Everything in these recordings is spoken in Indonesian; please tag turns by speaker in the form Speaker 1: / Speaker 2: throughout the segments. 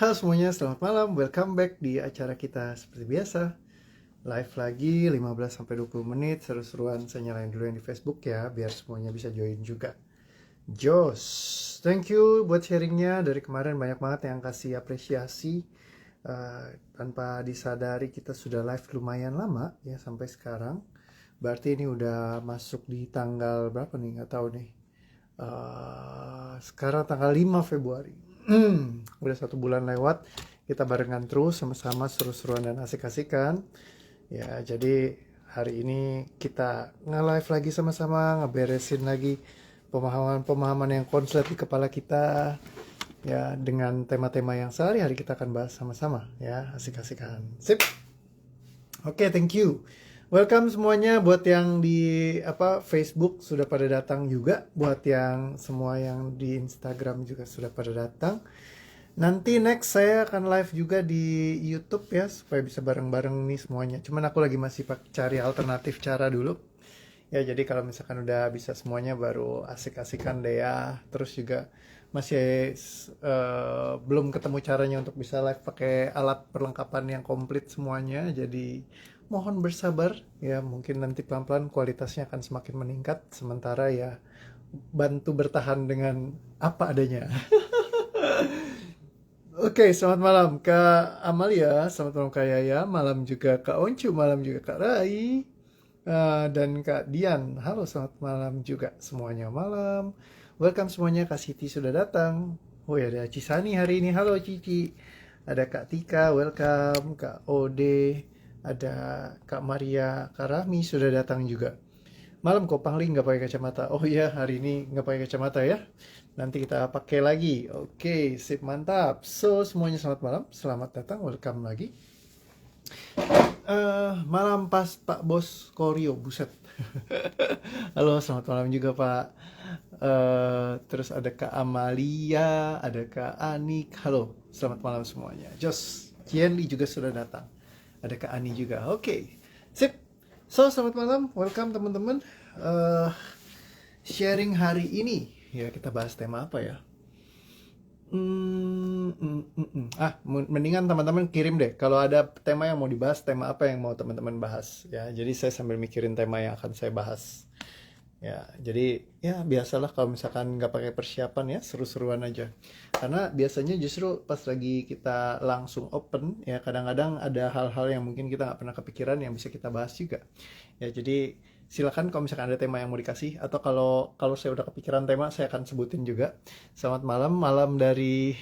Speaker 1: Halo semuanya, selamat malam. Welcome back di acara kita seperti biasa. Live lagi 15-20 menit, seru-seruan. Saya nyalain dulu yang di Facebook ya, biar semuanya bisa join juga. Jos, thank you buat sharingnya. Dari kemarin banyak banget yang kasih apresiasi. Tanpa disadari kita sudah live lumayan lama ya sampai sekarang. Berarti ini udah masuk di tanggal berapa nih? Nggak tahu nih. Sekarang tanggal 5 Februari. Udah 1 bulan lewat, kita barengan terus sama-sama seru-seruan dan asik-asikan. Ya, jadi hari ini kita nge-live lagi sama-sama, ngeberesin lagi pemahaman-pemahaman yang konslet di kepala kita. Ya, dengan tema-tema yang sehari-hari kita akan bahas sama-sama. Ya, asik-asikan. Sip. Oke, thank you. Welcome semuanya buat yang di Facebook sudah pada datang juga, buat yang semua yang di Instagram juga sudah pada datang. Nanti next saya akan live juga di YouTube ya supaya bisa bareng-bareng nih semuanya. Cuman aku lagi masih cari alternatif cara dulu. Ya jadi kalau misalkan udah bisa semuanya baru asik-asikan deh ya. Terus juga masih belum ketemu caranya untuk bisa live pakai alat perlengkapan yang komplit semuanya. Jadi mohon bersabar ya, mungkin nanti pelan-pelan kualitasnya akan semakin meningkat. Sementara ya bantu bertahan dengan apa adanya. Oke, selamat malam Kak Amalia, selamat malam Kak Yaya, malam juga Kak Oncu, malam juga Kak Rai, dan Kak Dian. Halo, selamat malam juga semuanya malam. Welcome semuanya, Kak Siti sudah datang. Oh ya, ada Cisani hari ini. Halo Cici. Ada Kak Tika, welcome. Kak Ode, ada Kak Maria, Kak Rahmi sudah datang juga. Malam kok Pangli nggak pakai kacamata. Oh iya, hari ini nggak pakai kacamata ya. Nanti kita pakai lagi. Oke, sip, mantap. So, semuanya selamat malam. Selamat datang, welcome lagi. Malam pas Pak Bos Koryo, buset. Halo, selamat malam juga Pak. Terus ada Kak Amalia, ada Kak Anik. Halo, selamat malam semuanya. Jos, Cienli juga sudah datang. Ada Kak Ani juga. Oke, sip. So, selamat malam, welcome teman-teman. Sharing hari ini, ya kita bahas tema apa ya? Mendingan teman-teman kirim deh. Kalau ada tema yang mau dibahas, tema apa yang mau teman-teman bahas. Ya, jadi saya sambil mikirin tema yang akan saya bahas. Ya, jadi ya biasalah kalau misalkan nggak pakai persiapan ya seru-seruan aja. Karena biasanya justru pas lagi kita langsung open ya kadang-kadang ada hal-hal yang mungkin kita nggak pernah kepikiran yang bisa kita bahas juga. Ya jadi silakan kalau misalkan ada tema yang mau dikasih atau kalau kalau saya udah kepikiran tema saya akan sebutin juga. Selamat malam, malam dari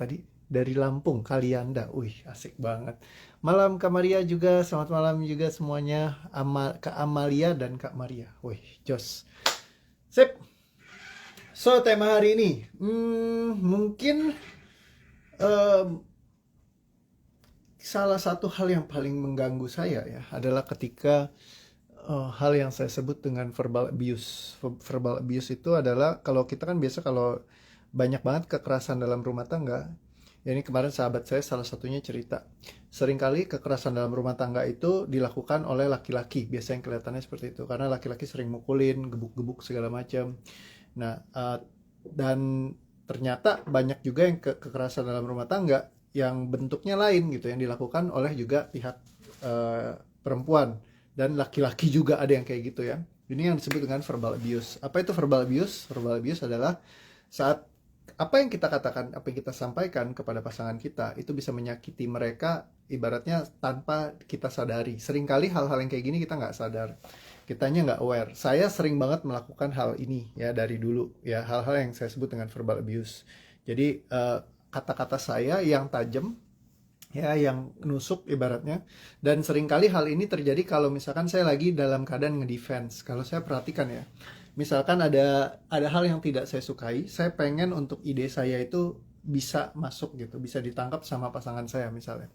Speaker 1: tadi dari Lampung, Kalianda. Wih, asik banget. Malam Kak Maria juga, selamat malam juga semuanya. Kak Amalia dan Kak Maria. Wih, jos. Sip. So, tema hari ini. Mungkin salah satu hal yang paling mengganggu saya ya adalah ketika hal yang saya sebut dengan verbal abuse. Verbal abuse itu adalah kalau kita kan biasa kalau banyak banget kekerasan dalam rumah tangga. Ya ini kemarin sahabat saya salah satunya cerita. Seringkali kekerasan dalam rumah tangga itu dilakukan oleh laki-laki. Biasanya kelihatannya seperti itu. Karena laki-laki sering mukulin, gebuk-gebuk segala macam. Nah, dan ternyata banyak juga yang kekerasan dalam rumah tangga yang bentuknya lain gitu. Yang dilakukan oleh juga pihak perempuan. Dan laki-laki juga ada yang kayak gitu ya. Ini yang disebut dengan verbal abuse. Apa itu verbal abuse? Verbal abuse adalah saat apa yang kita katakan, apa yang kita sampaikan kepada pasangan kita itu bisa menyakiti mereka ibaratnya tanpa kita sadari. Seringkali hal-hal yang kayak gini kita nggak sadar, kitanya nggak aware. Saya sering banget melakukan hal ini ya dari dulu ya, hal-hal yang saya sebut dengan verbal abuse. Jadi kata-kata saya yang tajam ya, yang nusuk ibaratnya. Dan seringkali hal ini terjadi kalau misalkan saya lagi dalam keadaan ngedefense. Kalau saya perhatikan ya, misalkan ada hal yang tidak saya sukai, saya pengen untuk ide saya itu bisa masuk gitu, bisa ditangkap sama pasangan saya misalnya.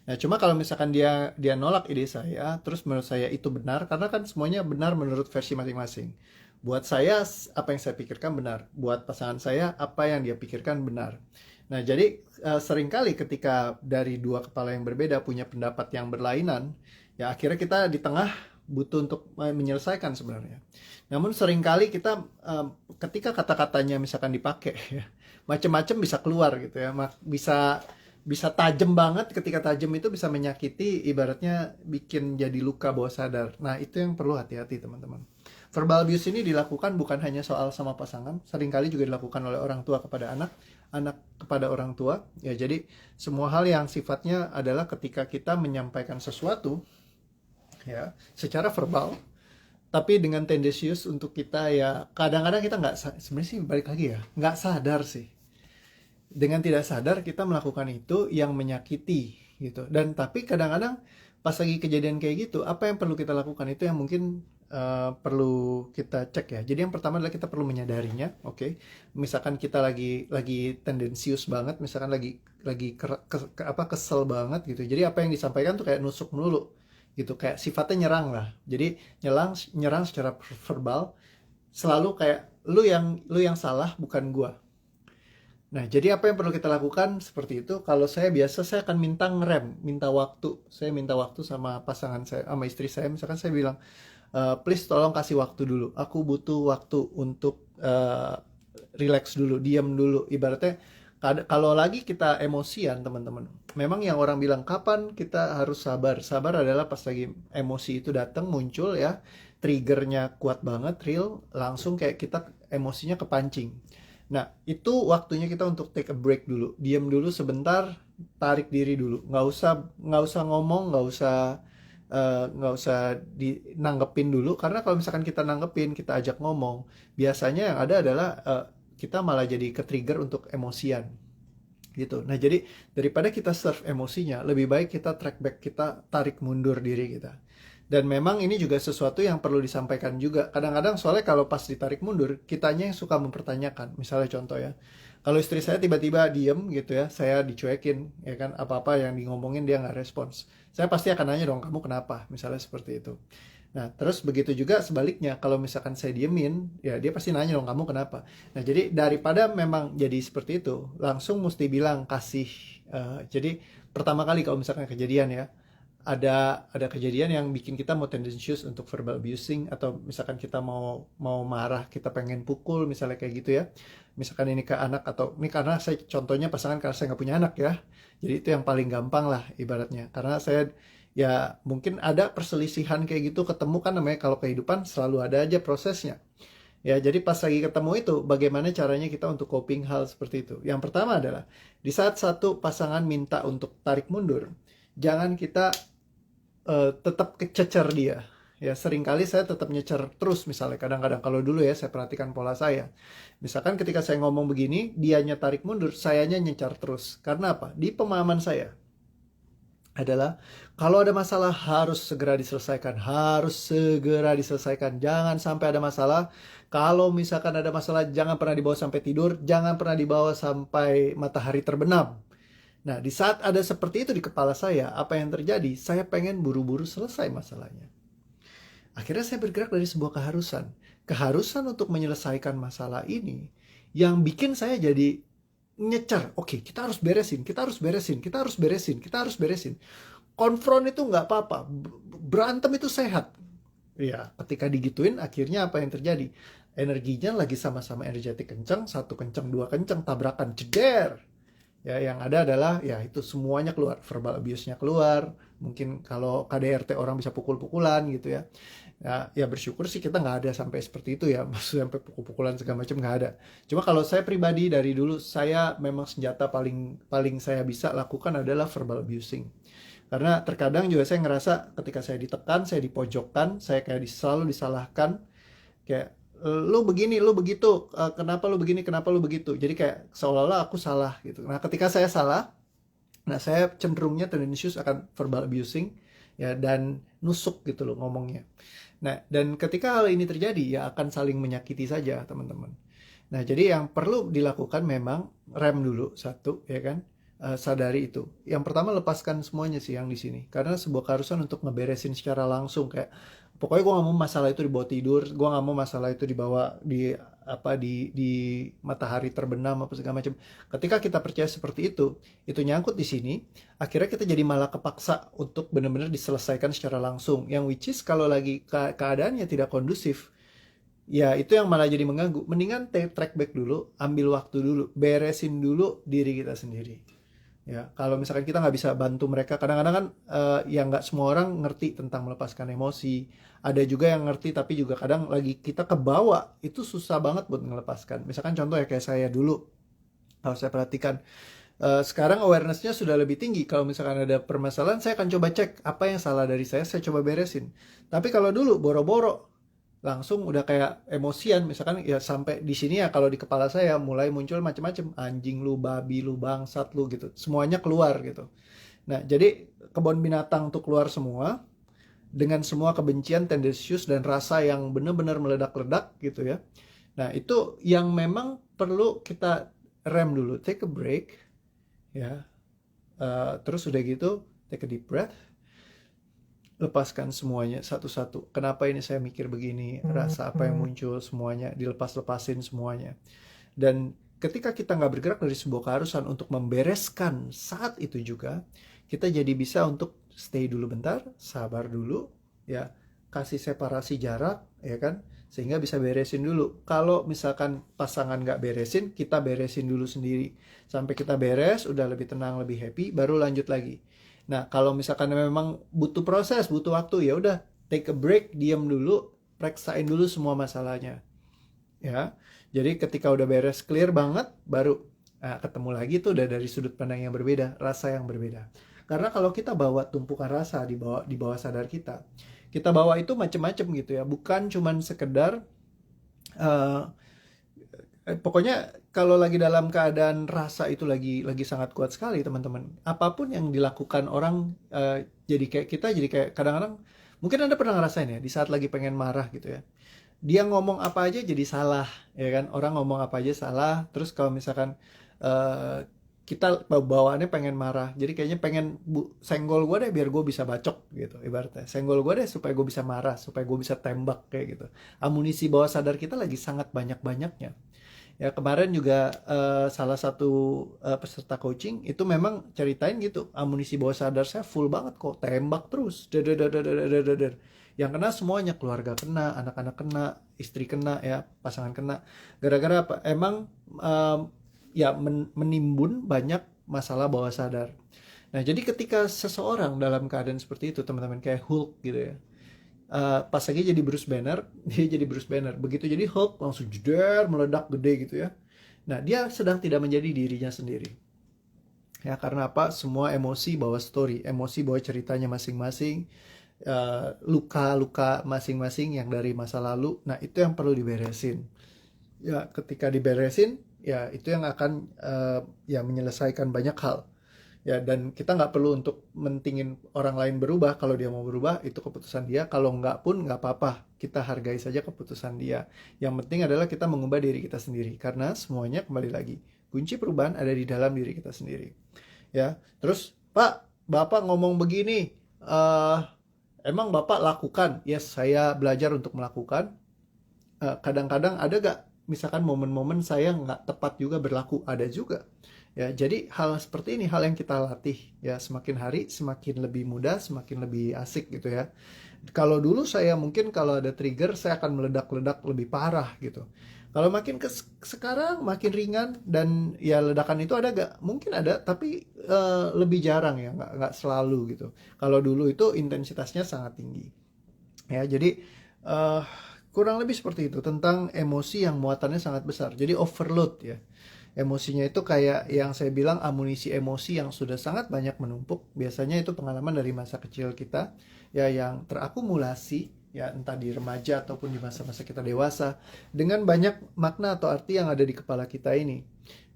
Speaker 1: Nah, cuma kalau misalkan dia nolak ide saya, terus menurut saya itu benar, karena kan semuanya benar menurut versi masing-masing. Buat saya apa yang saya pikirkan benar, buat pasangan saya apa yang dia pikirkan benar. Nah, jadi seringkali ketika dari dua kepala yang berbeda punya pendapat yang berlainan, ya akhirnya kita di tengah butuh untuk menyelesaikan sebenarnya. Namun seringkali kita ketika kata-katanya misalkan dipakai ya, macam-macam bisa keluar gitu ya. Bisa bisa tajam banget, ketika tajam itu bisa menyakiti, ibaratnya bikin jadi luka bawah sadar. Nah, itu yang perlu hati-hati teman-teman. Verbal abuse ini dilakukan bukan hanya soal sama pasangan, seringkali juga dilakukan oleh orang tua kepada anak, anak kepada orang tua. Ya, jadi semua hal yang sifatnya adalah ketika kita menyampaikan sesuatu ya secara verbal, tapi dengan tendensius untuk kita ya kadang-kadang kita nggak sebenarnya sih balik lagi ya nggak sadar sih, dengan tidak sadar kita melakukan itu yang menyakiti gitu. Dan tapi kadang-kadang pas lagi kejadian kayak gitu, apa yang perlu kita lakukan itu yang mungkin perlu kita cek ya. Jadi yang pertama adalah kita perlu menyadarinya, oke. Misalkan kita lagi tendensius banget, misalkan lagi kesel banget gitu. Jadi apa yang disampaikan tuh kayak nusuk melulu gitu, kayak sifatnya nyerang lah. Jadi nyerang secara verbal, selalu kayak lu yang salah bukan gua. Nah, jadi apa yang perlu kita lakukan seperti itu? Kalau saya biasa, saya akan minta ngerem, minta waktu. Saya minta waktu sama pasangan saya, sama istri saya. Misalkan saya bilang, please tolong kasih waktu dulu. Aku butuh waktu untuk relax dulu, diam dulu. Ibaratnya, kalau lagi kita emosian, teman-teman. Memang yang orang bilang, kapan kita harus sabar? Sabar adalah pas lagi emosi itu datang, muncul ya. Triggernya kuat banget, real. Langsung kayak kita emosinya kepancing. Nah, itu waktunya kita untuk take a break dulu, diam dulu sebentar, tarik diri dulu, nggak usah ngomong, nggak usah nanggepin dulu, karena kalau misalkan kita nanggepin, kita ajak ngomong, biasanya yang ada adalah kita malah jadi ke-trigger untuk emosian, gitu. Nah, jadi daripada kita serve emosinya, lebih baik kita track back, kita tarik mundur diri kita. Dan memang ini juga sesuatu yang perlu disampaikan juga. Kadang-kadang soalnya kalau pas ditarik mundur, kitanya yang suka mempertanyakan. Misalnya contoh ya, kalau istri saya tiba-tiba diem gitu ya, saya dicuekin, ya kan, apa-apa yang di ngomongin dia nggak respons. Saya pasti akan nanya dong, kamu kenapa? Misalnya seperti itu. Nah, terus begitu juga sebaliknya, kalau misalkan saya diemin, ya dia pasti nanya dong, kamu kenapa? Nah, jadi daripada memang jadi seperti itu, langsung mesti bilang, kasih. Jadi pertama kali kalau misalkan kejadian ya, ada kejadian yang bikin kita mau tendensius untuk verbal abusing, atau misalkan kita mau marah, kita pengen pukul misalnya kayak gitu ya. Misalkan ini ke anak, atau ini karena saya contohnya pasangan karena saya nggak punya anak ya. Jadi itu yang paling gampang lah ibaratnya. Karena saya ya mungkin ada perselisihan kayak gitu, ketemu kan, namanya kalau kehidupan selalu ada aja prosesnya. Ya, jadi pas lagi ketemu itu, bagaimana caranya kita untuk coping hal seperti itu. Yang pertama adalah, di saat satu pasangan minta untuk tarik mundur, jangan kita tetap kececer dia. Ya, seringkali saya tetap nyecer terus misalnya. Kadang-kadang kalau dulu ya, saya perhatikan pola saya. Misalkan ketika saya ngomong begini, dianya tarik mundur, sayanya nyecer terus. Karena apa? Di pemahaman saya adalah, kalau ada masalah harus segera diselesaikan. Harus segera diselesaikan. Jangan sampai ada masalah. Kalau misalkan ada masalah, jangan pernah dibawa sampai tidur. Jangan pernah dibawa sampai matahari terbenam. Nah, di saat ada seperti itu di kepala saya, apa yang terjadi? Saya pengen buru-buru selesai masalahnya. Akhirnya saya bergerak dari sebuah keharusan. Keharusan untuk menyelesaikan masalah ini yang bikin saya jadi nyecer. Oke, kita harus beresin, kita harus beresin, kita harus beresin, kita harus beresin. Konfront itu nggak apa-apa. Berantem itu sehat. Ya, ketika digituin, akhirnya apa yang terjadi? Energinya lagi sama-sama energetik kencang, satu kencang, dua kencang, tabrakan, jeder. Ya, yang ada adalah ya itu semuanya keluar, verbal abuse-nya keluar. Mungkin kalau KDRT orang bisa pukul-pukulan gitu ya. Ya bersyukur sih kita nggak ada sampai seperti itu ya, maksudnya sampai pukul-pukulan segala macam nggak ada. Cuma kalau saya pribadi dari dulu, saya memang senjata paling saya bisa lakukan adalah verbal abusing. Karena terkadang juga saya ngerasa ketika saya ditekan, saya dipojokkan, saya kayak selalu disalahkan, kayak lu begini, lu begitu, kenapa lu begini, kenapa lu begitu. Jadi kayak seolah-olah aku salah gitu. Nah, ketika saya salah, nah saya cenderungnya tendensius akan verbal abusing ya, dan nusuk gitu loh ngomongnya. Nah, dan ketika hal ini terjadi ya akan saling menyakiti saja, teman-teman. Nah, jadi yang perlu dilakukan memang rem dulu satu ya kan. Sadari itu. Yang pertama, lepaskan semuanya sih yang di sini. Karena sebuah keharusan untuk ngeberesin secara langsung, kayak Pokoknya gue nggak mau masalah itu dibawa tidur, gue nggak mau masalah itu dibawa di matahari terbenam apa segala macam. Ketika kita percaya seperti itu nyangkut di sini, akhirnya kita jadi malah kepaksa untuk benar-benar diselesaikan secara langsung. Yang which is kalau lagi keadaannya tidak kondusif, ya itu yang malah jadi mengganggu. Mendingan track back dulu, ambil waktu dulu, beresin dulu diri kita sendiri. Ya, kalau misalkan kita nggak bisa bantu mereka, kadang-kadang kan ya nggak semua orang ngerti tentang melepaskan emosi. Ada juga yang ngerti, tapi juga kadang lagi kita kebawa, itu susah banget buat melepaskan. Misalkan contoh ya kayak saya dulu, kalau saya perhatikan, sekarang awareness-nya sudah lebih tinggi. Kalau misalkan ada permasalahan, saya akan coba cek apa yang salah dari saya coba beresin. Tapi kalau dulu boro-boro, langsung udah kayak emosian, misalkan ya sampai di sini ya kalau di kepala saya mulai muncul macam-macam, anjing lu, babi lu, bangsat lu gitu, semuanya keluar gitu. Nah jadi kebun binatang tuh keluar semua dengan semua kebencian, tendensius dan rasa yang benar-benar meledak-ledak gitu ya. Nah itu yang memang perlu kita rem dulu, take a break ya. Terus udah gitu take a deep breath, lepaskan semuanya satu-satu. Kenapa ini saya mikir begini, rasa apa yang muncul, semuanya dilepas-lepasin semuanya. Dan ketika kita nggak bergerak dari sebuah keharusan untuk membereskan saat itu juga, kita jadi bisa untuk stay dulu bentar, sabar dulu, ya, kasih separasi jarak, ya kan, sehingga bisa beresin dulu. Kalau misalkan pasangan nggak beresin, kita beresin dulu sendiri. Sampai kita beres, udah lebih tenang, lebih happy, baru lanjut lagi. Nah, kalau misalkan memang butuh proses, butuh waktu, ya udah take a break, diam dulu, periksain dulu semua masalahnya. Ya. Jadi ketika udah beres clear banget, baru ketemu lagi tuh udah dari sudut pandang yang berbeda, rasa yang berbeda. Karena kalau kita bawa tumpukan rasa di bawah sadar kita bawa itu macem-macem gitu ya, bukan cuman sekedar eh, pokoknya kalau lagi dalam keadaan rasa itu lagi sangat kuat sekali teman-teman. Apapun yang dilakukan orang jadi kayak kita jadi kayak kadang-kadang mungkin Anda pernah ngerasain ya di saat lagi pengen marah gitu ya. Dia ngomong apa aja jadi salah, ya kan? Orang ngomong apa aja salah. Terus kalau misalkan kita bawaannya pengen marah, jadi kayaknya pengen senggol gue deh biar gue bisa bacok gitu ibaratnya. Senggol gue deh supaya gue bisa marah, supaya gue bisa tembak kayak gitu. Amunisi bawah sadar kita lagi sangat banyak-banyaknya. Ya kemarin juga salah satu peserta coaching itu memang ceritain gitu, amunisi bawah sadar saya full banget kok, tembak terus, dadadadadadadadadar. Yang kena semuanya, keluarga kena, anak-anak kena, istri kena, ya pasangan kena. Gara-gara apa? Emang ya menimbun banyak masalah bawah sadar. Nah jadi ketika seseorang dalam keadaan seperti itu teman-teman, kayak Hulk gitu ya, pas lagi jadi Bruce Banner, dia jadi Bruce Banner. Begitu jadi Hulk langsung jeder, meledak gede gitu ya. Nah, dia sedang tidak menjadi dirinya sendiri. Ya, karena apa? Semua emosi bawa story, emosi bawa ceritanya masing-masing, luka-luka masing-masing yang dari masa lalu. Nah, itu yang perlu diberesin. Ya, ketika diberesin, ya itu yang akan ya menyelesaikan banyak hal. Ya, dan kita nggak perlu untuk mentingin orang lain berubah. Kalau dia mau berubah, itu keputusan dia. Kalau nggak pun nggak apa-apa. Kita hargai saja keputusan dia. Yang penting adalah kita mengubah diri kita sendiri. Karena semuanya kembali lagi, kunci perubahan ada di dalam diri kita sendiri. Ya, terus Pak, Bapak ngomong begini, emang Bapak lakukan? Yes, saya belajar untuk melakukan. Kadang-kadang ada gak misalkan momen-momen saya nggak tepat juga berlaku? Ada juga. Ya, jadi hal seperti ini hal yang kita latih ya, semakin hari semakin lebih mudah, semakin lebih asik gitu ya. Kalau dulu saya mungkin kalau ada trigger saya akan meledak-ledak lebih parah gitu. Kalau makin sekarang makin ringan dan ya ledakan itu ada gak? Mungkin ada tapi lebih jarang ya, nggak selalu gitu. Kalau dulu itu intensitasnya sangat tinggi. Ya, jadi eh, kurang lebih seperti itu tentang emosi yang muatannya sangat besar. Jadi overload ya. Emosinya itu kayak yang saya bilang amunisi emosi yang sudah sangat banyak menumpuk. Biasanya itu pengalaman dari masa kecil kita ya yang terakumulasi ya entah di remaja ataupun di masa-masa kita dewasa dengan banyak makna atau arti yang ada di kepala kita ini.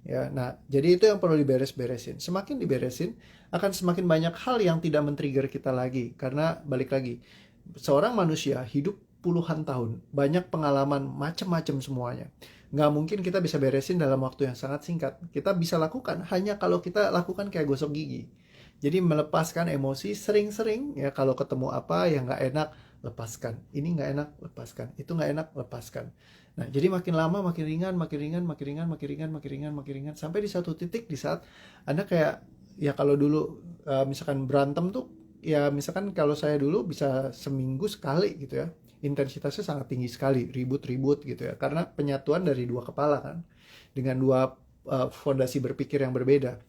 Speaker 1: Ya, nah, jadi itu yang perlu diberes-beresin. Semakin diberesin, akan semakin banyak hal yang tidak men-trigger kita lagi. Karena balik lagi, seorang manusia hidup puluhan tahun, banyak pengalaman macam-macam semuanya. Nggak mungkin kita bisa beresin dalam waktu yang sangat singkat. Kita bisa lakukan hanya kalau kita lakukan kayak gosok gigi. Jadi melepaskan emosi sering-sering ya, kalau ketemu apa yang nggak enak, lepaskan. Ini nggak enak, lepaskan. Itu nggak enak, lepaskan. Nah, jadi makin lama makin ringan, makin ringan, makin ringan, makin ringan, makin ringan, makin ringan, sampai di satu titik di saat Anda kayak, ya kalau dulu misalkan berantem tuh, ya misalkan kalau saya dulu bisa seminggu sekali gitu ya, intensitasnya sangat tinggi sekali, ribut-ribut gitu ya, karena penyatuan dari dua kepala kan, dengan dua fondasi berpikir yang berbeda.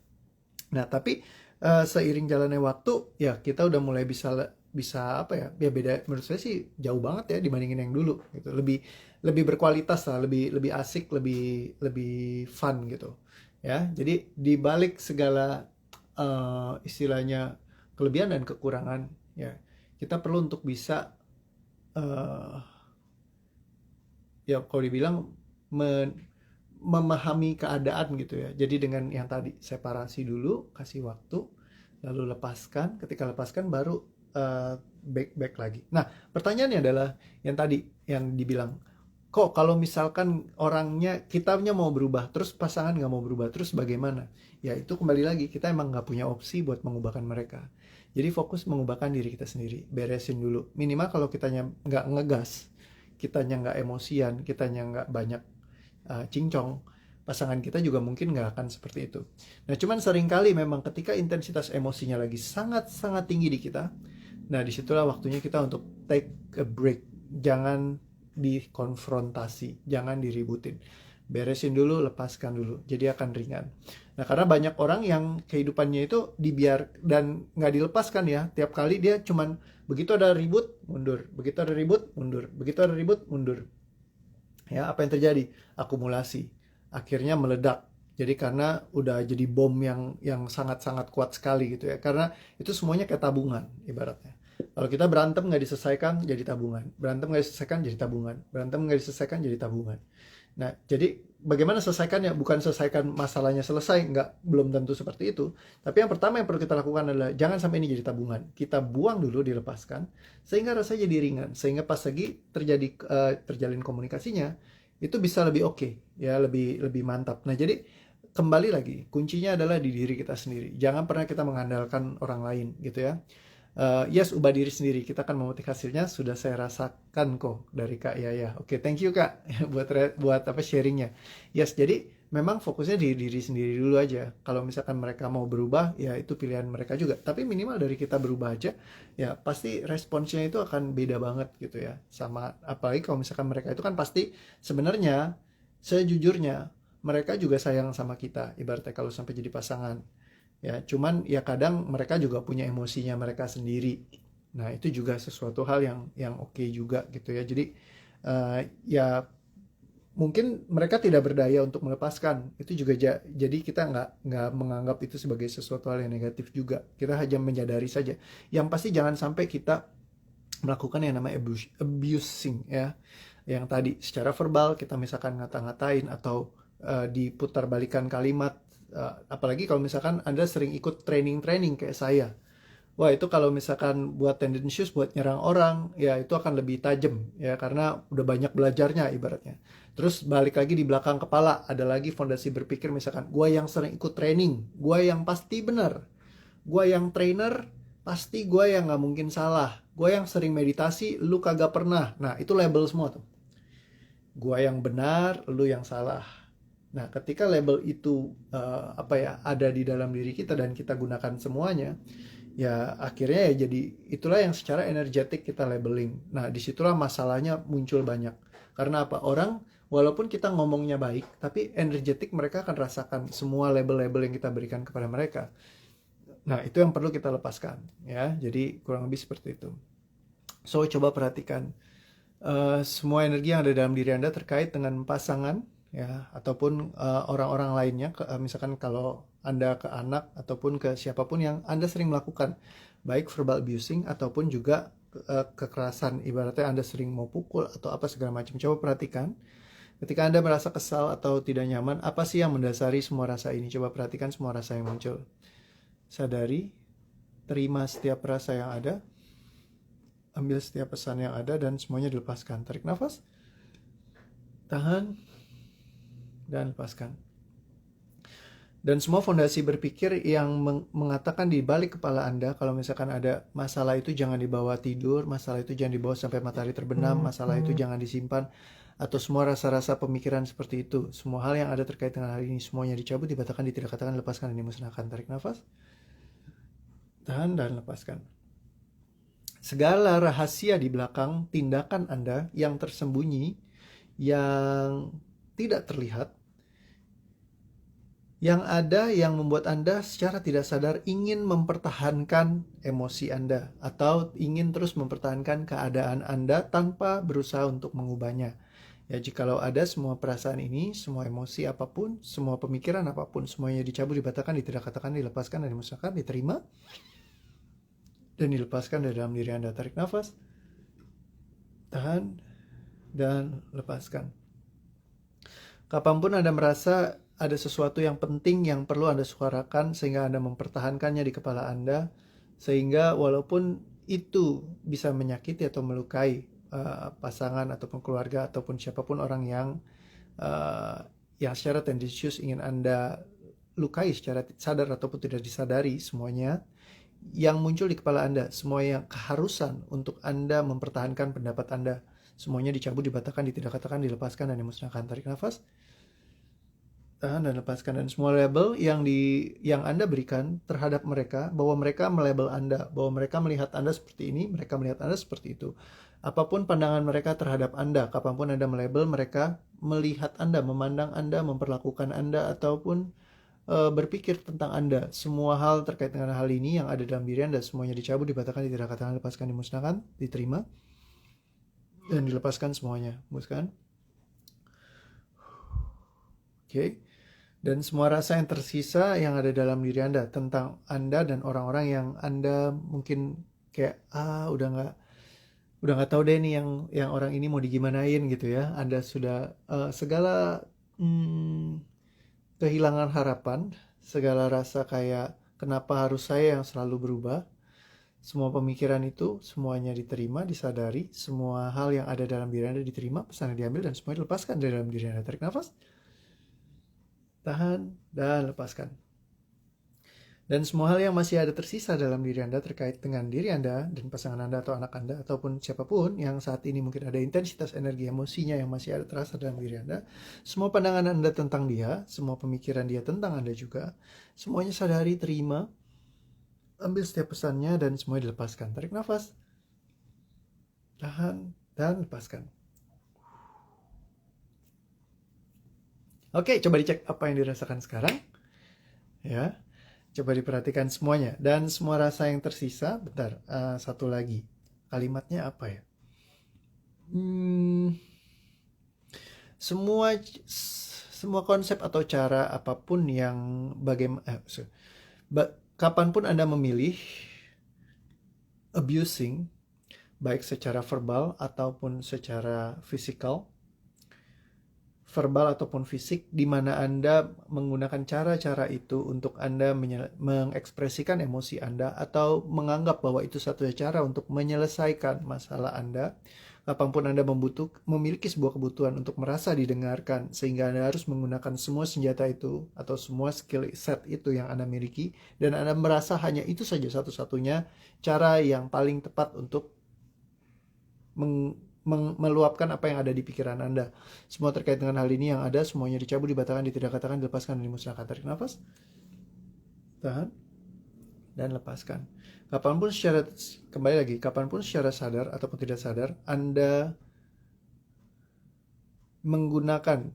Speaker 1: Nah, tapi seiring jalannya waktu, ya kita udah mulai bisa bisa apa ya? Ya beda, menurut saya sih jauh banget ya dibandingin yang dulu gitu. Lebih lebih berkualitas lah, lebih lebih asik, lebih lebih fun gitu. Ya, jadi di balik segala istilahnya kelebihan dan kekurangan, ya kita perlu untuk bisa eh, ya kalau dibilang memahami keadaan gitu ya. Jadi dengan yang tadi separasi dulu, kasih waktu, lalu lepaskan. Ketika lepaskan baru back lagi. Nah, pertanyaannya adalah yang tadi yang dibilang, kok kalau misalkan orangnya kitanya mau berubah, terus pasangan nggak mau berubah, terus bagaimana? Ya itu kembali lagi kita emang nggak punya opsi buat mengubahkan mereka. Jadi fokus mengubahkan diri kita sendiri, beresin dulu. Minimal kalau kitanya nggak ngegas, kitanya nggak emosian, kitanya nggak banyak cincong, pasangan kita juga mungkin nggak akan seperti itu. Nah, cuman seringkali memang ketika intensitas emosinya lagi sangat-sangat tinggi di kita, nah disitulah waktunya kita untuk take a break. Jangan dikonfrontasi, jangan diributin. Beresin dulu, lepaskan dulu. Jadi akan ringan. Nah, karena banyak orang yang kehidupannya itu dibiar dan nggak dilepaskan ya. Tiap kali dia cuman begitu ada ribut, mundur. Begitu ada ribut, mundur. Begitu ada ribut, mundur. Ya, apa yang terjadi? Akumulasi. Akhirnya meledak. Jadi karena udah jadi bom yang sangat-sangat kuat sekali gitu ya. Karena itu semuanya kayak tabungan ibaratnya. Kalau kita berantem nggak diselesaikan jadi tabungan. Berantem nggak diselesaikan jadi tabungan. Berantem nggak diselesaikan jadi tabungan. Nah, jadi bagaimana selesaikannya? Bukan selesaikan masalahnya selesai, nggak, belum tentu seperti itu. Tapi yang pertama yang perlu kita lakukan adalah jangan sampai ini jadi tabungan. Kita buang dulu, dilepaskan, sehingga rasanya jadi ringan. Sehingga pas lagi terjalin komunikasinya, itu bisa lebih oke, ya lebih lebih mantap. Nah, jadi kembali lagi, kuncinya adalah di diri kita sendiri. Jangan pernah kita mengandalkan orang lain, gitu ya. Yes, ubah diri sendiri. Kita akan memetik hasilnya. Sudah saya rasakan kok dari Kak Yaya. Oke, thank you Kak buat apa sharingnya. Yes, jadi memang fokusnya di diri sendiri dulu aja. Kalau misalkan mereka mau berubah, ya itu pilihan mereka juga. Tapi minimal dari kita berubah aja, ya pasti responsnya itu akan beda banget gitu ya. Sama apalagi kalau misalkan mereka itu kan pasti sebenarnya sejujurnya mereka juga sayang sama kita. Ibaratnya kalau sampai jadi pasangan. Ya, cuman ya kadang mereka juga punya emosinya mereka sendiri. Nah, itu juga sesuatu hal yang oke juga gitu ya. Jadi ya mungkin mereka tidak berdaya untuk melepaskan. Itu juga jadi kita nggak menganggap itu sebagai sesuatu hal yang negatif juga. Kita hanya menyadari saja. Yang pasti jangan sampai kita melakukan yang namanya abusing ya. Yang tadi secara verbal kita misalkan ngata-ngatain atau diputar balikan kalimat. Apalagi kalau misalkan Anda sering ikut training-training kayak saya. Wah, itu kalau misalkan buat tendensius buat nyerang orang, ya itu akan lebih tajam ya karena udah banyak belajarnya ibaratnya. Terus balik lagi di belakang kepala ada lagi fondasi berpikir misalkan gua yang sering ikut training, gua yang pasti benar. Gua yang trainer, pasti gua yang nggak mungkin salah. Gua yang sering meditasi, lu kagak pernah. Nah, itu label semua tuh. Gua yang benar, lu yang salah. Nah, ketika label itu apa ya ada di dalam diri kita dan kita gunakan semuanya, ya akhirnya ya jadi itulah yang secara energetik kita labeling. Nah, disitulah masalahnya muncul banyak. Karena apa? Orang walaupun kita ngomongnya baik, tapi energetik mereka akan rasakan semua label-label yang kita berikan kepada mereka. Nah, itu yang perlu kita lepaskan ya. Jadi kurang lebih seperti itu. So, coba perhatikan semua energi yang ada dalam diri Anda terkait dengan pasangan ya ataupun orang-orang lainnya misalkan kalau Anda ke anak ataupun ke siapapun yang Anda sering melakukan baik verbal abusing ataupun juga kekerasan, ibaratnya Anda sering mau pukul atau apa segala macam. Coba perhatikan ketika Anda merasa kesal atau tidak nyaman, apa sih yang mendasari semua rasa ini. Coba perhatikan semua rasa yang muncul. Sadari, terima setiap rasa yang ada, ambil setiap pesan yang ada dan semuanya dilepaskan. Tarik nafas, tahan, dan lepaskan. Dan semua fondasi berpikir yang mengatakan di balik kepala Anda, kalau misalkan ada masalah itu jangan dibawa tidur, masalah itu jangan dibawa sampai matahari terbenam, masalah itu jangan disimpan, atau semua rasa-rasa pemikiran seperti itu. Semua hal yang ada terkait dengan hal ini, semuanya dicabut, dibatalkan, tidak katakan, lepaskan, dan dimusnahkan. Tarik nafas, tahan, dan lepaskan. Segala rahasia di belakang tindakan Anda yang tersembunyi, yang tidak terlihat, yang ada yang membuat Anda secara tidak sadar ingin mempertahankan emosi Anda atau ingin terus mempertahankan keadaan Anda tanpa berusaha untuk mengubahnya. Ya, jikalau ada semua perasaan ini, semua emosi apapun, semua pemikiran apapun, semuanya dicabut, dibatalkan, tidak katakan, dilepaskan, dan dimusnahkan, diterima dan dilepaskan dari dalam diri Anda. Tarik nafas, tahan, dan lepaskan. Kapanpun Anda merasa ada sesuatu yang penting yang perlu Anda suarakan sehingga Anda mempertahankannya di kepala Anda, sehingga walaupun itu bisa menyakiti atau melukai pasangan ataupun keluarga ataupun siapapun orang yang secara tendensius ingin Anda lukai secara sadar ataupun tidak disadari, semuanya yang muncul di kepala Anda, semua yang keharusan untuk Anda mempertahankan pendapat Anda, semuanya dicabut, dibatalkan, tidak katakan, dilepaskan, dan dimusnahkan. Tarik nafas, tahan, dan lepaskan. Dan semua label yang Anda berikan terhadap mereka, bahwa mereka melabel Anda, bahwa mereka melihat Anda seperti ini, mereka melihat Anda seperti itu. Apapun pandangan mereka terhadap Anda, kapanpun Anda melabel mereka, melihat Anda, memandang Anda, memperlakukan Anda, ataupun berpikir tentang Anda, semua hal terkait dengan hal ini yang ada dalam diri Anda, semuanya dicabut, dibatalkan, tidak katakan, lepaskan, dimusnahkan, diterima, dan dilepaskan semuanya. Hembuskan. Oke. Dan semua rasa yang tersisa yang ada dalam diri Anda tentang Anda dan orang-orang yang Anda mungkin kayak udah nggak tahu deh nih yang orang ini mau digimanain gitu ya. Anda sudah segala kehilangan harapan, segala rasa kayak kenapa harus saya yang selalu berubah. Semua pemikiran itu semuanya diterima, disadari, semua hal yang ada dalam diri Anda diterima, pesannya diambil, dan semuanya dilepaskan dari dalam diri Anda. Tarik nafas, tahan, dan lepaskan. Dan semua hal yang masih ada tersisa dalam diri Anda terkait dengan diri Anda dan pasangan Anda atau anak Anda ataupun siapapun yang saat ini mungkin ada intensitas energi emosinya yang masih ada terasa dalam diri Anda, semua pandangan Anda tentang dia, semua pemikiran dia tentang Anda juga, semuanya sadari, terima, ambil setiap pesannya, dan semuanya dilepaskan. Tarik nafas, tahan, dan lepaskan. Oke, coba dicek apa yang dirasakan sekarang. Ya. Coba diperhatikan semuanya. Dan semua rasa yang tersisa, bentar, satu lagi. Kalimatnya apa ya? Semua konsep atau cara apapun yang kapanpun Anda memilih abusing, baik secara verbal ataupun secara fisikal, verbal ataupun fisik, di mana Anda menggunakan cara-cara itu untuk Anda mengekspresikan emosi Anda atau menganggap bahwa itu satu cara untuk menyelesaikan masalah Anda. Kapanpun Anda memiliki sebuah kebutuhan untuk merasa didengarkan, sehingga Anda harus menggunakan semua senjata itu atau semua skill set itu yang Anda miliki, dan Anda merasa hanya itu saja satu-satunya cara yang paling tepat untuk meluapkan apa yang ada di pikiran Anda. Semua terkait dengan hal ini yang ada, semuanya dicabut, dibatalkan, tidak katakan, dilepaskan, dan dimusnahkan. Tarik nafas, tahan, dan lepaskan. Kapanpun secara sadar ataupun tidak sadar, Anda menggunakan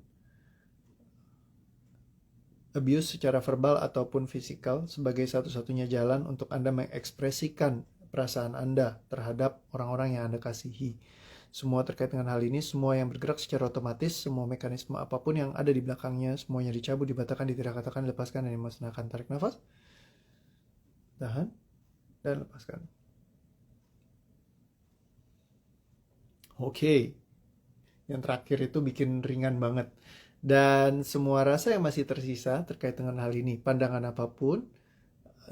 Speaker 1: abuse secara verbal ataupun fisikal sebagai satu-satunya jalan untuk Anda mengekspresikan perasaan Anda terhadap orang-orang yang Anda kasihi. Semua terkait dengan hal ini, semua yang bergerak secara otomatis, semua mekanisme apapun yang ada di belakangnya, semuanya dicabut, dibatalkan, tidak katakan, dilepaskan, dan dimusnahkan. Tarik nafas, tahan, dan lepaskan. Oke. Yang terakhir itu bikin ringan banget. Dan semua rasa yang masih tersisa terkait dengan hal ini, pandangan apapun,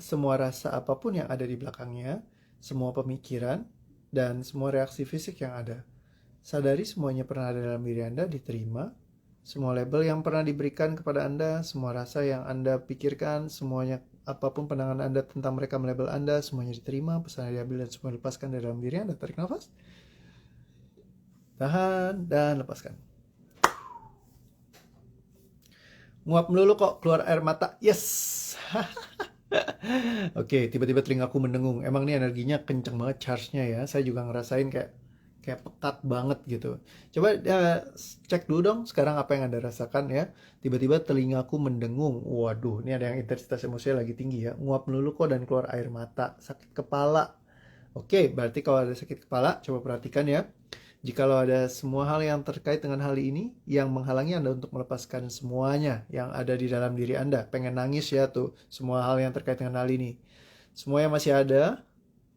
Speaker 1: semua rasa apapun yang ada di belakangnya, semua pemikiran, dan semua reaksi fisik yang ada, sadari semuanya pernah ada dalam diri Anda, diterima, semua label yang pernah diberikan kepada Anda, semua rasa yang Anda pikirkan, semuanya, apapun pandangan Anda tentang mereka melabel Anda, semuanya diterima, pesannya diambil dan semua dilepaskan dari dalam diri Anda. Tarik nafas, tahan, dan lepaskan. Nguap melulu kok, keluar air mata. Yes. Oke, tiba-tiba telingaku mendengung. Emang nih energinya kenceng banget charge-nya ya. Saya juga ngerasain kayak pekat banget gitu. Coba cek dulu dong sekarang apa yang Anda rasakan ya. Tiba-tiba telingaku mendengung. Waduh, ini ada yang intensitas emosinya lagi tinggi ya. Nguap melulu kok dan keluar air mata. Sakit kepala. Oke, berarti kalau ada sakit kepala, coba perhatikan ya. Jikalau ada semua hal yang terkait dengan hal ini yang menghalangi Anda untuk melepaskan semuanya yang ada di dalam diri Anda. Pengen nangis ya tuh, semua hal yang terkait dengan hal ini. Semua yang masih ada,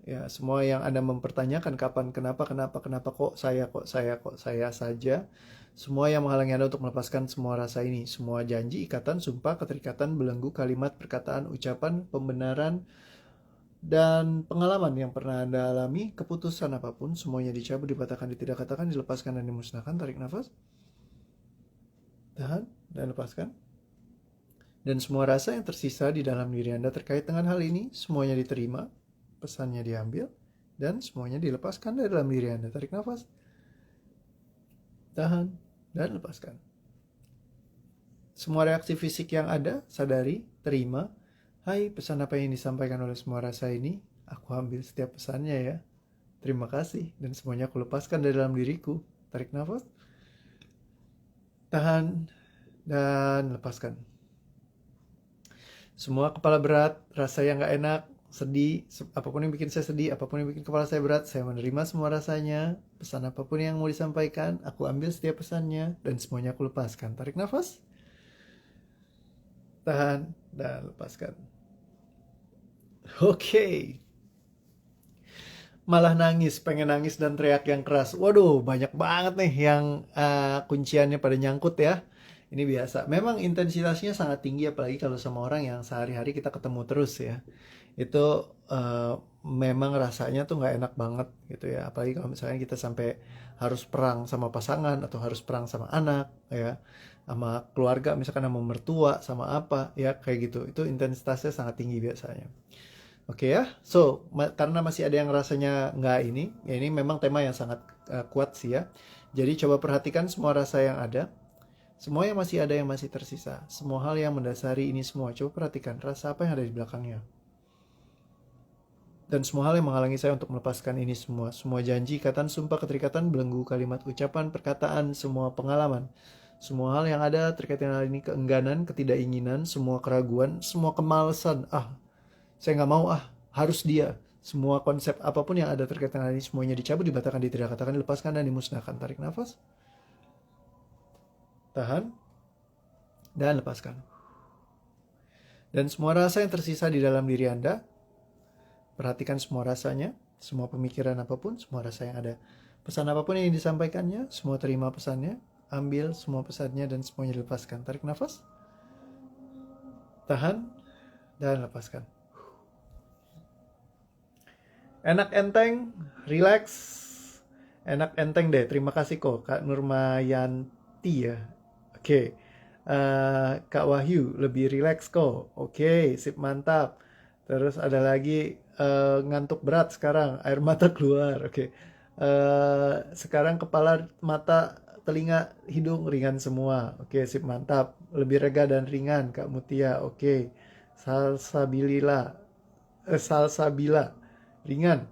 Speaker 1: ya semua yang Anda mempertanyakan kapan, kenapa kok saya saja. Semua yang menghalangi Anda untuk melepaskan semua rasa ini. Semua janji, ikatan, sumpah, keterikatan, belenggu, kalimat, perkataan, ucapan, pembenaran, dan pengalaman yang pernah Anda alami, keputusan apapun, semuanya dicabut, dibatalkan, tidak katakan, dilepaskan, dan dimusnahkan. Tarik nafas, tahan, dan lepaskan. Dan semua rasa yang tersisa di dalam diri Anda terkait dengan hal ini, semuanya diterima, pesannya diambil, dan semuanya dilepaskan dari dalam diri Anda. Tarik nafas, tahan, dan lepaskan. Semua reaksi fisik yang ada, sadari, terima. Hai, pesan apa yang disampaikan oleh semua rasa ini? Aku ambil setiap pesannya ya. Terima kasih. Dan semuanya aku lepaskan dari dalam diriku. Tarik nafas. Tahan. Dan lepaskan. Semua kepala berat, rasa yang gak enak, sedih, apapun yang bikin saya sedih, apapun yang bikin kepala saya berat, saya menerima semua rasanya. Pesan apapun yang mau disampaikan, aku ambil setiap pesannya. Dan semuanya aku lepaskan. Tarik nafas. Tahan. Dan lepaskan. Oke. Malah nangis, pengen nangis dan teriak yang keras. Waduh, banyak banget nih yang kunciannya pada nyangkut ya. Ini biasa. Memang intensitasnya sangat tinggi apalagi kalau sama orang yang sehari-hari kita ketemu terus ya. Itu memang rasanya tuh nggak enak banget gitu ya. Apalagi kalau misalnya kita sampai harus perang sama pasangan atau harus perang sama anak ya, sama keluarga misalkan sama mertua sama apa ya kayak gitu. Itu intensitasnya sangat tinggi biasanya. Oke ya, so karena masih ada yang rasanya nggak ini, ya ini memang tema yang sangat kuat sih ya. Jadi coba perhatikan semua rasa yang ada, semua yang masih ada yang masih tersisa, semua hal yang mendasari ini semua. Coba perhatikan rasa apa yang ada di belakangnya. Dan semua hal yang menghalangi saya untuk melepaskan ini semua. Semua janji, ikatan, sumpah, keterikatan, belenggu, kalimat, ucapan, perkataan, semua pengalaman. Semua hal yang ada terkait dengan hal ini, keengganan, ketidakinginan, semua keraguan, semua kemalasan. Saya nggak mau harus dia. Semua konsep apapun yang ada terkait dengan ini semuanya dicabut, dibatalkan, tidak katakan, dilepaskan, dan dimusnahkan. Tarik nafas, tahan, dan lepaskan. Dan semua rasa yang tersisa di dalam diri Anda, perhatikan semua rasanya, semua pemikiran apapun, semua rasa yang ada. Pesan apapun yang disampaikannya, semua terima pesannya, ambil semua pesannya, dan semuanya dilepaskan. Tarik nafas, tahan, dan lepaskan. Enak enteng, relax, enak enteng deh. Terima kasih kok Kak Nurmayanti ya. Oke. Kak Wahyu lebih relax kok. Oke, sip, mantap. Terus ada lagi ngantuk berat sekarang, air mata keluar. Oke. Sekarang kepala, mata, telinga, hidung ringan semua. Oke, sip, mantap. Lebih rega dan ringan Kak Mutia. Oke. Salsabila ringan.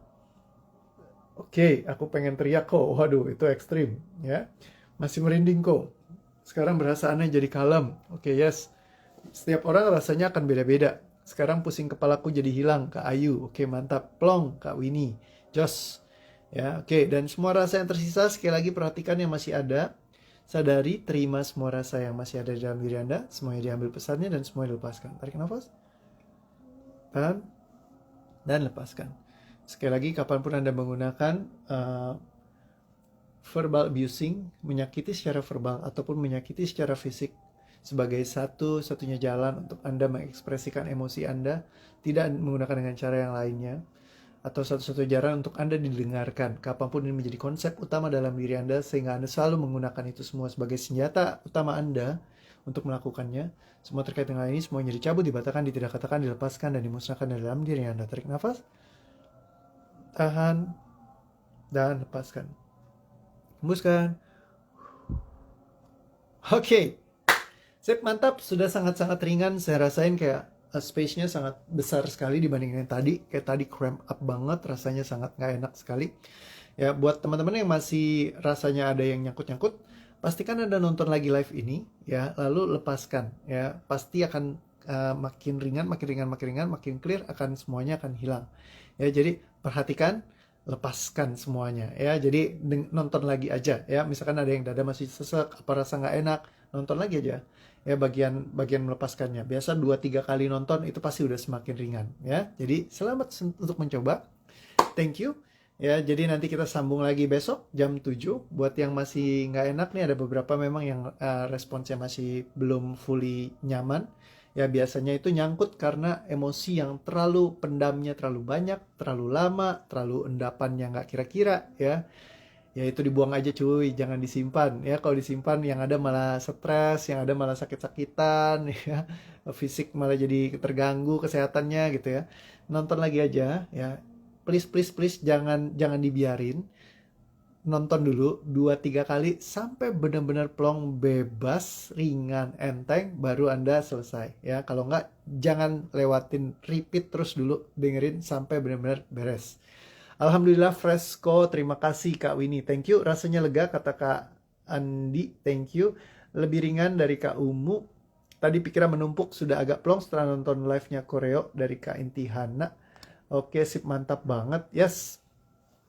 Speaker 1: Oke, aku pengen teriak kok. Waduh, itu ekstrim ya. Masih merinding kok. Sekarang berasaannya jadi kalem. Oke, yes. Setiap orang rasanya akan beda-beda. Sekarang pusing kepalaku jadi hilang, Kak Ayu. Oke, mantap. Plong, Kak Winnie. Jos. Ya, oke. Dan semua rasa yang tersisa, sekali lagi perhatikan yang masih ada. Sadari, terima semua rasa yang masih ada di dalam diri Anda. Semuanya diambil pesannya dan semuanya dilepaskan. Tarik nafas. Tahan. Dan lepaskan. Sekali lagi, kapanpun Anda menggunakan verbal abusing, menyakiti secara verbal ataupun menyakiti secara fisik sebagai satu-satunya jalan untuk Anda mengekspresikan emosi Anda, tidak menggunakan dengan cara yang lainnya, atau satu-satu jalan untuk Anda didengarkan. Kapanpun ini menjadi konsep utama dalam diri Anda, sehingga Anda selalu menggunakan itu semua sebagai senjata utama Anda untuk melakukannya. Semua terkait dengan ini, semuanya dicabut, dibatalkan, ditidakkatakan, dilepaskan, dan dimusnahkan dalam diri Anda. Tarik nafas, tahan, dan lepaskan. Hembuskan. Oke. Sip, mantap. Sudah sangat-sangat ringan. Saya rasain kayak space-nya sangat besar sekali dibandingin yang tadi. Kayak tadi cramp up banget, rasanya sangat nggak enak sekali. Ya, buat teman-teman yang masih rasanya ada yang nyangkut-nyangkut, pastikan Anda nonton lagi live ini, ya, lalu lepaskan, ya. Pasti akan makin ringan, makin ringan, makin ringan, makin clear, akan semuanya akan hilang. Ya, jadi perhatikan, lepaskan semuanya, ya. Jadi nonton lagi aja, ya. Misalkan ada yang dada masih sesek, apa rasa nggak enak, nonton lagi aja. Ya, bagian melepaskannya. Biasa 2-3 kali nonton itu pasti udah semakin ringan, ya. Jadi selamat untuk mencoba. Thank you. Ya, jadi nanti kita sambung lagi besok jam 7. Buat yang masih nggak enak nih, ada beberapa memang yang responsnya masih belum fully nyaman. Ya, biasanya itu nyangkut karena emosi yang terlalu pendamnya terlalu banyak, terlalu lama, terlalu endapannya nggak kira-kira, ya. Ya itu dibuang aja cuy, jangan disimpan. Ya kalau disimpan yang ada malah stres, yang ada malah sakit-sakitan, ya. Fisik malah jadi terganggu kesehatannya gitu ya. Nonton lagi aja, ya. Please please please jangan dibiarin. Nonton dulu 2-3 kali sampai benar-benar plong, bebas, ringan, enteng, baru Anda selesai, ya. Kalau enggak jangan lewatin, repeat terus dulu, dengerin sampai benar-benar beres. Alhamdulillah Fresco, terima kasih Kak Winnie, thank you. Rasanya lega, kata Kak Andi, thank you. Lebih ringan dari Kak Umu. Tadi pikiran menumpuk, sudah agak plong setelah nonton live-nya Koreo dari Kak Intihana. Oke, sip, mantap banget. Yes,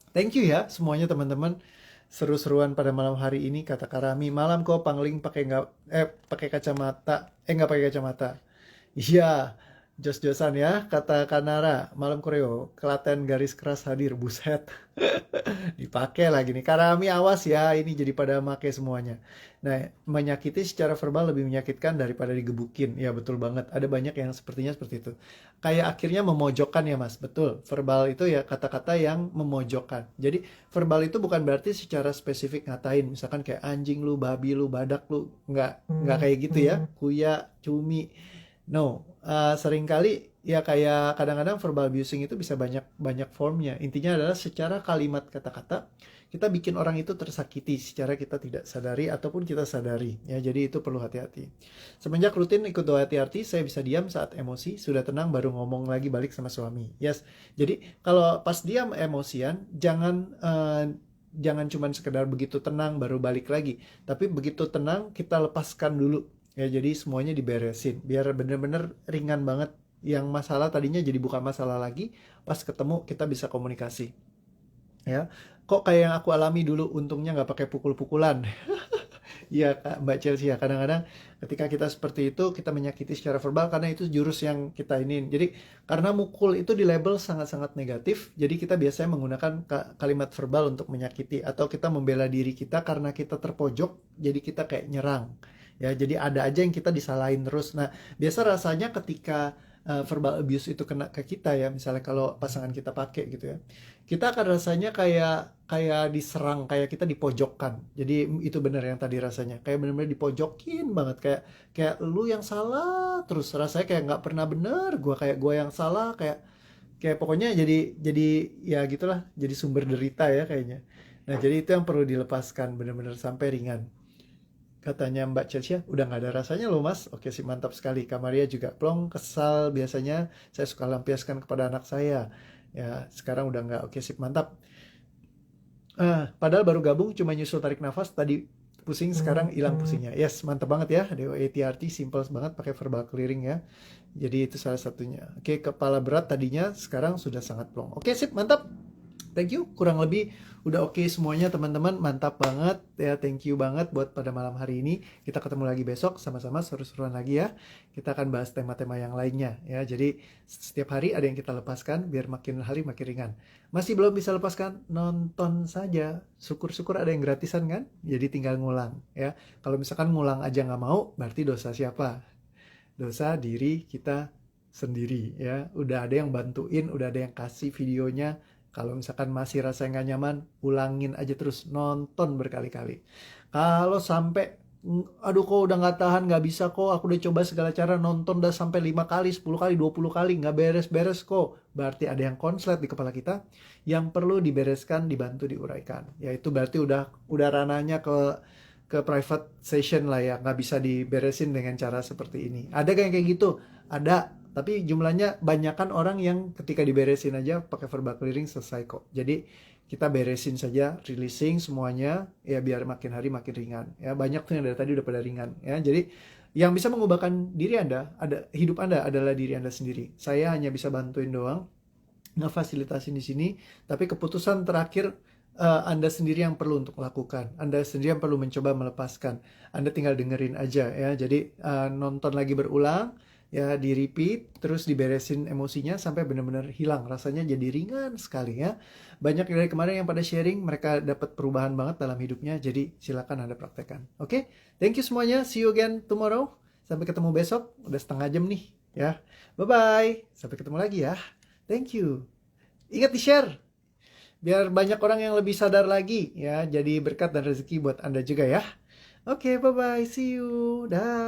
Speaker 1: thank you ya semuanya teman-teman. Seru-seruan pada malam hari ini, kata Karami. Malam kok pangling pakai kacamata. Nggak pakai kacamata. Iya, jos-josan ya, kata Kanara. Malam Koreo, Klaten garis keras hadir, buset. Dipakai lagi nih. Karami awas ya, ini jadi pada make semuanya. Nah, menyakiti secara verbal lebih menyakitkan daripada digebukin. Ya, betul banget. Ada banyak yang sepertinya seperti itu. Kayak akhirnya memojokkan ya, Mas. Betul. Verbal itu ya kata-kata yang memojokkan. Jadi, verbal itu bukan berarti secara spesifik ngatain. Misalkan kayak anjing lu, babi lu, badak lu. Nggak kayak gitu ya. Kuya, cumi. No, seringkali ya kayak kadang-kadang verbal abusing itu bisa banyak formnya. Intinya adalah secara kalimat kata-kata kita bikin orang itu tersakiti secara kita tidak sadari ataupun kita sadari. Ya, jadi itu perlu hati-hati. Semenjak rutin ikut doa hati-hati, saya bisa diam saat emosi, sudah tenang baru ngomong lagi balik sama suami. Yes. Jadi kalau pas diam emosian, jangan cuman sekedar begitu tenang baru balik lagi, tapi begitu tenang kita lepaskan dulu. Ya, jadi semuanya diberesin biar bener-bener ringan banget. Yang masalah tadinya jadi bukan masalah lagi, pas ketemu kita bisa komunikasi. Ya, kok kayak yang aku alami dulu, untungnya nggak pakai pukul-pukulan. Iya Kak, Mbak Chelsea ya, kadang-kadang ketika kita seperti itu kita menyakiti secara verbal karena itu jurus yang kita iniin. Jadi karena mukul itu di label sangat-sangat negatif, jadi kita biasanya menggunakan kalimat verbal untuk menyakiti, atau kita membela diri kita karena kita terpojok, jadi kita kayak nyerang. Ya, jadi ada aja yang kita disalahin terus. Nah, biasa rasanya ketika verbal abuse itu kena ke kita ya, misalnya kalau pasangan kita pakai gitu ya, kita akan rasanya kayak diserang, kayak kita dipojokkan. Jadi itu benar yang tadi rasanya, kayak benar-benar dipojokin banget, kayak lu yang salah terus, rasanya kayak nggak pernah bener, gua yang salah, kayak pokoknya jadi ya gitulah, jadi sumber derita ya kayaknya. Nah, jadi itu yang perlu dilepaskan benar-benar sampai ringan. Katanya Mbak Chelsea, udah nggak ada rasanya loh Mas. Oke sih, mantap sekali. Kak Maria juga plong, kesal biasanya saya suka lampiaskan kepada anak saya. Ya, sekarang udah nggak. Oke sih, mantap. Padahal baru gabung cuma nyusul tarik nafas, tadi pusing, sekarang hilang pusingnya. Yes, mantap banget ya. DOATRT simple banget pakai verbal clearing ya. Jadi itu salah satunya. Oke, kepala berat tadinya, sekarang sudah sangat plong. Oke sip, mantap. Thank you, kurang lebih udah oke semuanya teman-teman, mantap banget ya, thank you banget buat pada malam hari ini. Kita ketemu lagi besok, sama-sama seru-seruan lagi ya. Kita akan bahas tema-tema yang lainnya ya. Jadi setiap hari ada yang kita lepaskan biar makin hari makin ringan. Masih belum bisa lepaskan, nonton saja. Syukur-syukur ada yang gratisan kan? Jadi tinggal ngulang ya. Kalau misalkan ngulang aja nggak mau, berarti dosa siapa? Dosa diri kita sendiri ya. Udah ada yang bantuin, udah ada yang kasih videonya. Kalau misalkan masih rasa nggak nyaman, ulangin aja terus, nonton berkali-kali. Kalau sampai aduh kok udah nggak tahan, nggak bisa kok, aku udah coba segala cara, nonton udah sampai 5 kali, 10 kali, 20 kali, nggak beres-beres kok. Berarti ada yang konslet di kepala kita yang perlu dibereskan, dibantu, diuraikan. Ya itu berarti udah ranahnya ke private session lah ya, nggak bisa diberesin dengan cara seperti ini. Ada kayak gitu? Ada, tapi jumlahnya banyakan orang yang ketika diberesin aja pakai verbal clearing selesai kok. Jadi kita beresin saja, releasing semuanya ya biar makin hari makin ringan ya. Banyak tuh yang dari tadi udah pada ringan ya. Jadi yang bisa mengubahkan diri Anda, hidup Anda adalah diri Anda sendiri. Saya hanya bisa bantuin doang, ngefasilitasin di sini, tapi keputusan terakhir Anda sendiri yang perlu untuk melakukan. Anda sendiri yang perlu mencoba melepaskan. Anda tinggal dengerin aja ya. Jadi nonton lagi berulang ya, di repeat, terus diberesin emosinya sampai benar-benar hilang. Rasanya jadi ringan sekali ya. Banyak dari kemarin yang pada sharing, mereka dapat perubahan banget dalam hidupnya. Jadi silakan Anda praktekkan. Oke, thank you semuanya. See you again tomorrow. Sampai ketemu besok. Udah setengah jam nih ya. Bye-bye. Sampai ketemu lagi ya. Thank you. Ingat di-share biar banyak orang yang lebih sadar lagi ya. Jadi berkat dan rezeki buat Anda juga ya. Oke, bye-bye. See you. Dah.